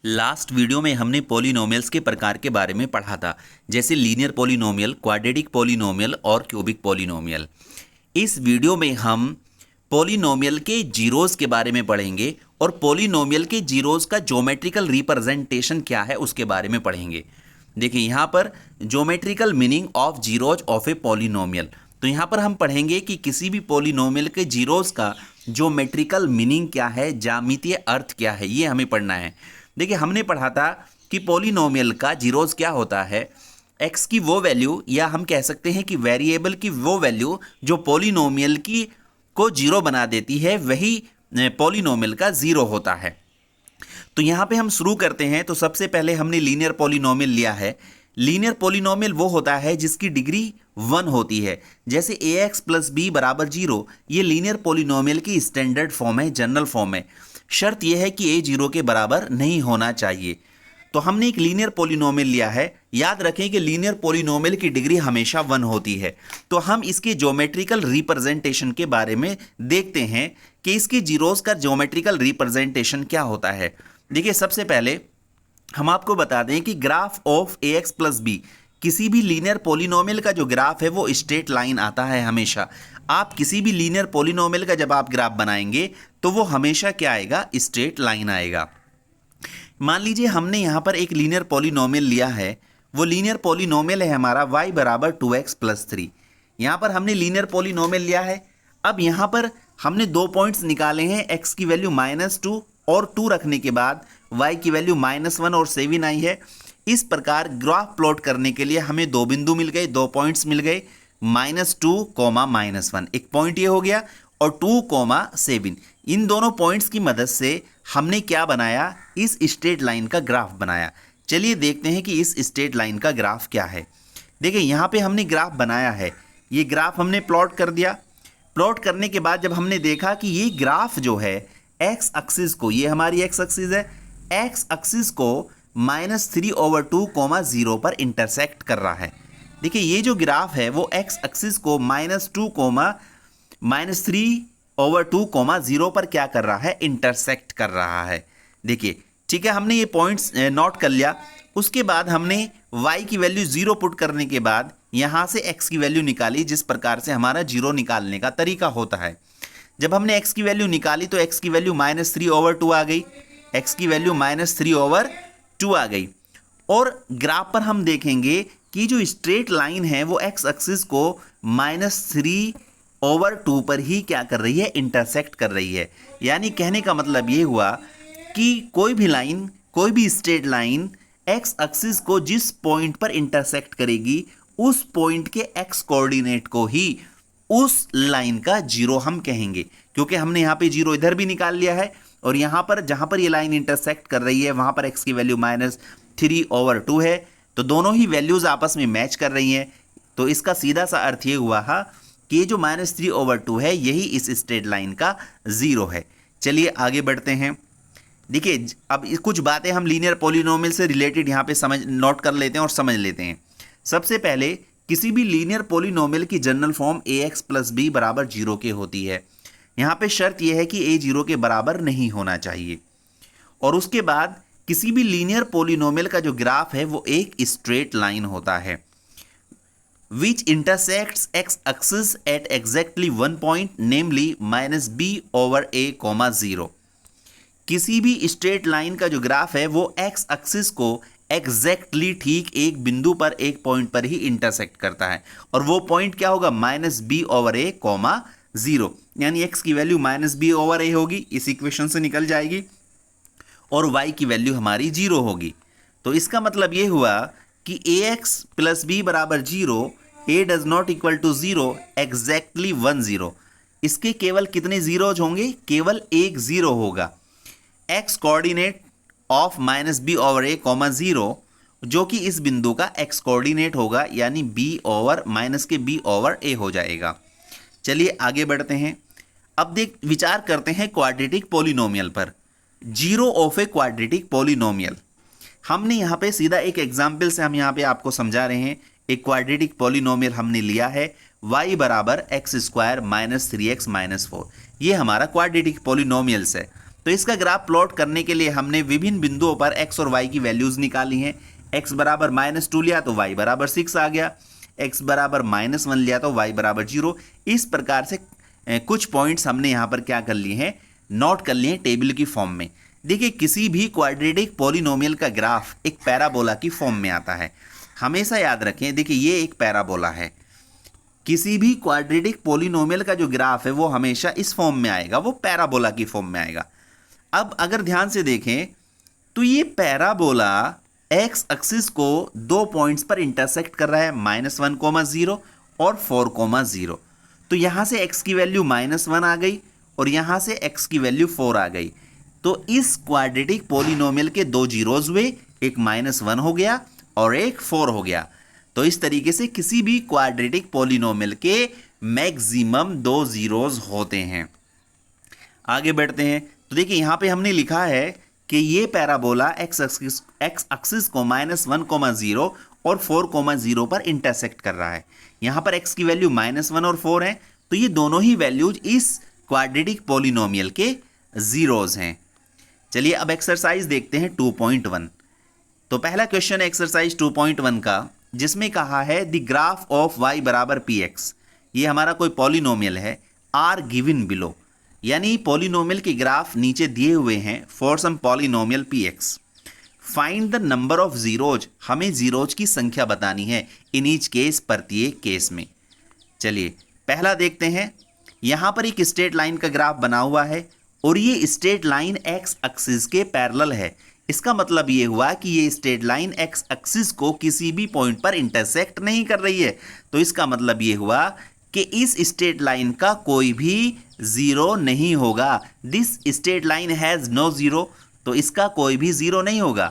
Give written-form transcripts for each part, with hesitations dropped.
Last video में हमने polynomials के प्रकार के बारे में पढ़ा था, जैसे लीनियर पॉलिनोमियल, क्वाड्रेटिक पॉलिनोमियल और क्यूबिक पॉलिनोमियल। इस वीडियो में हम पॉलिनोमियल के जीरोस के बारे में पढ़ेंगे और पॉलिनोमियल के जीरोस का ज्योमेट्रिकल रिप्रेजेंटेशन क्या है उसके बारे में पढ़ेंगे। देखिए यहाँ पर geometrical meaning of zeros of a polynomial. तो यहाँ पर हम पढ़ेंगे कि किसी भी पॉलिनोमियल के जीरोस का ज्योमेट्रिकल मीनिंग क्या है, ज्यामितीय अर्थ क्या है, ये हमें पढ़ना है। देखिए हमने पढ़ा था कि पॉलिनोमियल का जीरोस क्या होता है, एक्स की वो वैल्यू, या हम कह सकते हैं कि वेरिएबल की वो वैल्यू जो पॉलिनोमियल की को जीरो बना देती है, वही पॉलिनोमियल का जीरो होता है। तो यहाँ पे हम शुरू करते हैं। तो सबसे पहले हमने लीनियर पॉलिनोमियल लिया है। लीनियर पॉलिनोमियल वो होता है जिसकी डिग्री 1 होती है, जैसे ax प्लस बी बराबर 0। ये लीनियर पॉलिनोमियल की स्टैंडर्ड फॉर्म है, जनरल फॉर्म है। शर्त यह है कि a 0 के बराबर नहीं होना चाहिए। तो हमने एक लीनियर पॉलिनोमियल लिया है। याद रखें कि लीनियर पॉलिनोमियल की डिग्री हमेशा 1 होती है। तो हम इसके ज्योमेट्रिकल रिप्रेजेंटेशन के बारे में देखते हैं कि इसके जीरोस का ज्योमेट्रिकल रिप्रेजेंटेशन क्या होता है। देखिए सबसे पहले हम आपको बता दें कि graph of ax plus B, किसी भी लीनियर पॉलिनोमियल का जो ग्राफ है वो स्ट्रेट लाइन आता है हमेशा। आप किसी भी लीनियर पॉलिनोमियल का जब आप ग्राफ बनाएंगे तो वो हमेशा क्या आएगा, स्ट्रेट लाइन आएगा। मान लीजिए हमने यहाँ पर एक लीनियर पॉलिनोमियल लिया है। वो लीनियर पॉलिनोमियल है हमारा y बराबर 2x प्लस 3। यहाँ पर हमने लीनियर पॉलिनोमियल लिया है। अब यहाँ पर हमने 2 पॉइंट्स निकाले हैं, x की वैल्यू -2 और 2 रखने के बाद y की वैल्यू -1 और 7 आई है। इस प्रकार ग्राफ प्लॉट करने के लिए हमें 2 बिंदु मिल गए, 2 पॉइंट्स मिल गए, -2, -1। एक पॉइंट ये हो गया और 2, 7। इन दोनों पॉइंट्स की मदद से हमने क्या बनाया, इस स्ट्रेट लाइन का ग्राफ बनाया। चलिए देखते हैं कि इस स्ट्रेट लाइन का ग्राफ क्या है। देखिए यहाँ पे हमने ग्राफ बनाया है। ये ग्राफ हमने प्लॉट कर दिया। प्लॉट करने के बाद जब हमने देखा कि ये ग्राफ जो है एक्स एक्सिस को, ये हमारी एक्स एक्सिस है, एक्स एक्सिस को -3/2, 0 पर इंटरसेक्ट कर रहा है। देखिए ये जो ग्राफ है वो एक्स एक्सिस को -2, -3/2, 0 पर क्या कर रहा है, इंटरसेक्ट कर रहा है। देखिए ठीक है, हमने ये पॉइंट्स नोट कर लिया। उसके बाद हमने y की वैल्यू 0 पुट करने के बाद यहाँ से x की वैल्यू निकाली, जिस प्रकार से हमारा 0 निकालने का तरीका होता है। जब हमने x की वैल्यू निकाली तो x की वैल्यू -3/2 आ गई, x की वैल्यू -3/2 आ गई। और ग्राफ पर हम देखेंगे कि जो स्ट्रेट लाइन है वो x एक्सिस को -3/2 पर ही क्या कर रही है, इंटरसेक्ट कर रही है। यानी कहने का मतलब ये हुआ कि कोई भी लाइन, कोई भी स्ट्रेट लाइन x एक्सिस को जिस पॉइंट पर इंटरसेक्ट करेगी, उस पॉइंट के x कोऑर्डिनेट को ही उस लाइन का जीरो हम कहेंगे। क्योंकि हमने यहाँ पे जीरो इधर भी निकाल लिया है और यहाँ पर जहाँ पर ये लाइन इंटरसेक्ट कर रही है वहाँ पर x की वैल्यू -3/2 है। तो दोनों ही वैल्यूज आपस में मैच कर रही हैं। तो इसका सीधा सा अर्थ ये हुआ कि ये जो -3/2 है यही इस स्ट्रेट लाइन का जीरो है। चलिए आगे बढ़ते हैं। देखिए अब कुछ बातें हम लीनियर पॉलिनोमियल से रिलेटेड यहाँ पे नोट कर लेते हैं और समझ लेते हैं। सबसे पहले किसी भी लीनियर पॉलिनोमियल की general form ax plus B बराबर 0 के होती है। यहाँ पे शर्त यह है कि a 0 के बराबर नहीं होना चाहिए। और उसके बाद किसी भी लीनियर पॉलिनोमियल का जो ग्राफ है वो एक स्ट्रेट लाइन होता है, which intersects x axis at exactly one point, namely -b/a, 0। किसी भी स्ट्रेट लाइन का जो ग्राफ है वो x एक्सिस को एग्जैक्टली ठीक एक बिंदु पर, एक पॉइंट पर ही इंटरसेक्ट करता है। और वो पॉइंट क्या होगा, -b/a, 0। यानी x की वैल्यू -b/a होगी, इस इक्वेशन से निकल जाएगी, और y की वैल्यू हमारी 0 होगी। तो इसका मतलब ये हुआ कि ax प्लस b बराबर 0, a does not equal to 0, exactly 1 0। इसके केवल कितने जीरोज होंगे, केवल एक जीरो होगा। x कोऑर्डिनेट ऑफ -b/a, 0, जो कि इस बिंदु का x कोऑर्डिनेट होगा, यानी b/a हो जाएगा। चलिए आगे बढ़ते हैं। अब विचार करते हैं क्वाड्रेटिक पॉलिनोमियल पर। Zero of a quadratic polynomial, हमने यहाँ पे सीधा एक एग्जाम्पल से हम यहाँ पे आपको समझा रहे हैं। एक क्वाड्रेटिक पॉलिनोमियल हमने लिया है, y बराबर x² -3x -4। ये हमारा क्वाड्रेटिक पॉलिनोमियल्स है। तो इसका ग्राफ प्लॉट करने के लिए हमने विभिन्न बिंदुओं पर x और y की वैल्यूज निकाली हैं। x बराबर -2 लिया तो y बराबर 6 आ गया, x बराबर -1 लिया तो y बराबर 0। इस प्रकार से कुछ पॉइंट्स हमने यहाँ पर क्या कर लिए हैं, नोट कर लिए हैं टेबल की फॉर्म में। देखिए किसी भी क्वाड्रेटिक पॉलिनोमियल का ग्राफ एक पैराबोला की फॉर्म में आता है, हमेशा याद रखें। देखिए ये एक पैराबोला है, किसी भी क्वाड्रेटिक पॉलिनोमियल का जो ग्राफ है वो हमेशा इस फॉर्म में आएगा, वो पैराबोला की फॉर्म में आएगा। अब अगर ध्यान से देखें तो ये पैराबोला एक्स एक्सिस को 2 पॉइंट्स पर इंटरसेक्ट कर रहा है, -1, 0 और 4, 0। तो यहाँ से x की वैल्यू -1 आ गई और यहाँ से x की वैल्यू 4 आ गई। तो इस क्वाड्रेटिक पॉलिनोमियल के 2 जीरोज हुए, एक -1 हो गया और एक 4 हो गया। तो इस तरीके से किसी भी क्वाड्रेटिक पॉलिनोमियल के मैक्सिमम 2 जीरोज होते हैं। आगे बढ़ते हैं तो देखिए यहाँ पे हमने लिखा है कि ये पैराबोला एक्स एक्सिस को -1, 0 और 4, 0 पर इंटरसेक्ट कर रहा है। यहाँ पर x की वैल्यू -1 और 4 है, तो ये दोनों ही वैल्यूज इस क्वाड्रेटिक पॉलिनोमियल के जीरोज हैं। चलिए अब एक्सरसाइज देखते हैं 2.1। तो पहला क्वेश्चन है एक्सरसाइज 2.1 का, जिसमें कहा है द ग्राफ ऑफ y बराबर px। ये हमारा कोई पॉलिनोमियल है, आर गिवन बिलो, यानी पॉलिनोमियल के ग्राफ नीचे दिए हुए हैं for some polynomial px। Find the number of zeros, हमें जीरोज की संख्या बतानी है इन ईच केस, प्रत्येक केस में। चलिए पहला देखते हैं, यहाँ पर एक स्ट्रेट लाइन का ग्राफ बना हुआ है और ये स्ट्रेट लाइन एक्स एक्सिस के पैरेलल है। इसका मतलब ये हुआ कि ये स्ट्रेट लाइन एक्स एक्सिस को किसी भी पॉइंट पर इंटरसेक्ट नहीं कर रही है। तो इसका मतलब ये हुआ कि इस स्ट्रेट लाइन का कोई भी जीरो नहीं होगा। This straight line has no zero, तो इसका कोई भी जीरो नहीं होगा।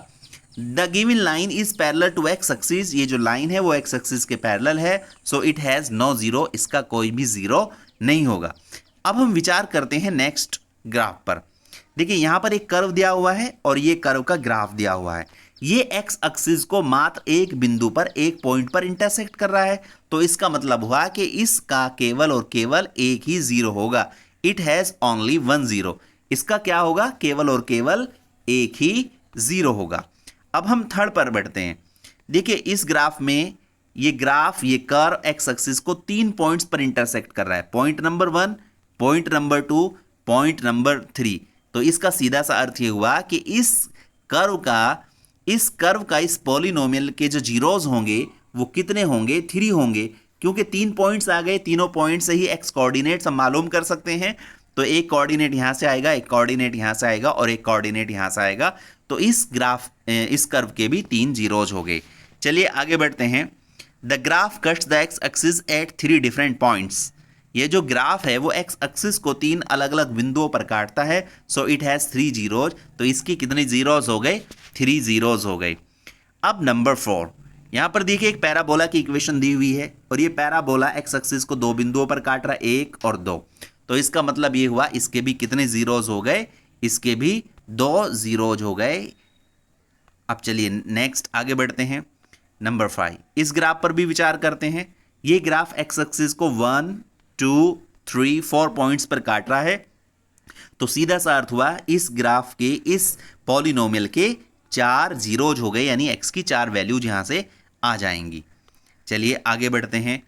The given line is parallel to X axis, ये जो लाइन है वो एक्स एक्सिस के पैरेलल है, so it has no zero, इसका कोई भी जीरो नहीं होगा। अब हम विचार करते हैं नेक्स्ट ग्राफ पर। देखिए यहाँ पर एक कर्व दिया हुआ है और ये कर्व का ग्राफ दिया हुआ है। ये एक्स एक्सिस को मात्र एक बिंदु पर, एक पॉइंट पर इंटरसेक्ट कर रहा है, तो इसका मतलब हुआ कि इसका केवल और केवल एक ही जीरो होगा। इट हैज़ ओनली 1 जीरो, इसका क्या होगा, केवल और केवल एक ही जीरो होगा। अब हम थर्ड पर बढ़ते हैं। देखिए इस ग्राफ में ये ग्राफ, ये कर्व एक्स एक्सिस को 3 पॉइंट्स पर इंटरसेक्ट कर रहा है, point number 1, point number 2, point number 3। तो इसका सीधा सा अर्थ ये हुआ कि इस कर्व का इस पॉलिनोमियल के जो जीरोज होंगे वो कितने होंगे, 3 होंगे, क्योंकि 3 पॉइंट्स आ गए, तीनों पॉइंट से ही एक्स कोऑर्डिनेट्स हम मालूम कर सकते हैं। तो एक कोऑर्डिनेट यहाँ से आएगा, एक कोऑर्डिनेट यहाँ से आएगा और एक कोऑर्डिनेट यहाँ से आएगा। तो इस कर्व के भी 3 जीरोज हो गए। चलिए आगे बढ़ते हैं। The graph cuts the x axis at 3 different points. ये जो ग्राफ है वो एक्स एक्सिस को 3 अलग अलग बिंदुओं पर काटता है, सो इट हैज़ 3 जीरोज। तो इसकी कितने जीरोज हो गए, 3 जीरोज हो गए। अब नंबर 4, यहाँ पर देखिए एक पैराबोला की इक्वेशन दी हुई है और ये पैराबोला एक्स एक्सिस को 2 बिंदुओं पर काट रहा है, 1 और 2। तो इसका मतलब ये हुआ इसके भी कितने जीरोज हो गए, इसके भी 2 जीरोज हो गए। अब चलिए नेक्स्ट आगे बढ़ते हैं। नंबर 5, इस ग्राफ पर भी विचार करते हैं। ये ग्राफ एक्स एक्सिस को 1, 2, 3, 4 पॉइंट्स पर काट रहा है, तो सीधा सा अर्थ हुआ इस ग्राफ के, इस पॉलिनोमियल के 4 जीरोज हो गए, यानी एक्स की 4 वैल्यूज यहां से आ जाएंगी। चलिए आगे बढ़ते हैं,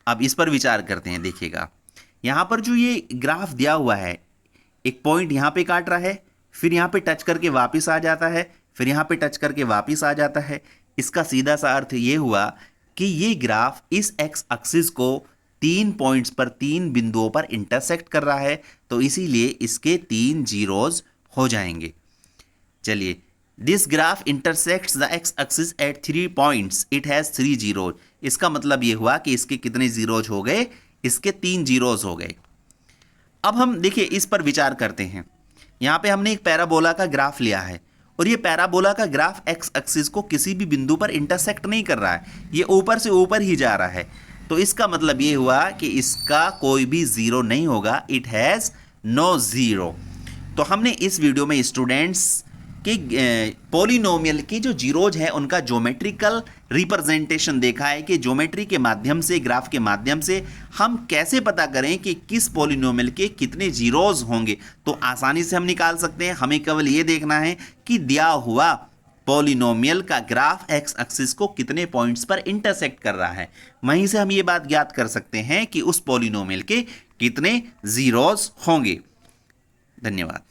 अब इस पर विचार करते हैं। देखिएगा यहां पर जो ये ग्राफ दिया हुआ है, एक पॉइंट यहां पे काट रहा है, फिर यहां पे टच करके वापस आ जाता है, फिर यहां पे टच करके वापस आ जाता है। इसका सीधा सा अर्थ ये हुआ कि ये ग्राफ इस एक्स एक्सिस को 3 पॉइंट्स पर, 3 बिंदुओं पर इंटरसेक्ट कर रहा है, तो इसीलिए इसके 3 जीरोज हो जाएंगे। चलिए, this graph intersects the x axis at 3 points, it has 3 zeros. इसका मतलब ये हुआ कि इसके कितने जीरोज हो गए, इसके 3 जीरोज हो गए। अब हम देखिए इस पर विचार करते हैं। यहाँ पे हमने एक पैराबोला का ग्राफ लिया है और ये पैराबोला का ग्राफ एक्स एक्सिस को किसी भी बिंदु पर इंटरसेक्ट नहीं कर रहा है, ये ऊपर से ऊपर ही जा रहा है। तो इसका मतलब ये हुआ कि इसका कोई भी जीरो नहीं होगा, इट हैज़ नो जीरो। तो हमने इस वीडियो में स्टूडेंट्स कि पॉलिनोमियल के जो जीरोज है उनका ज्योमेट्रिकल रिप्रेजेंटेशन देखा है कि ज्योमेट्री के माध्यम से, ग्राफ के माध्यम से हम कैसे पता करें कि किस पॉलिनोमियल के कितने जीरोज होंगे। तो आसानी से हम निकाल सकते हैं। हमें केवल ये देखना है कि दिया हुआ पॉलिनोमियल का ग्राफ एक्स एक्सिस को कितने पॉइंट्स पर इंटरसेक्ट कर रहा है, वहीं से हम ये बात ज्ञात कर सकते हैं कि उस पॉलिनोमियल के कितने जीरोज होंगे। धन्यवाद।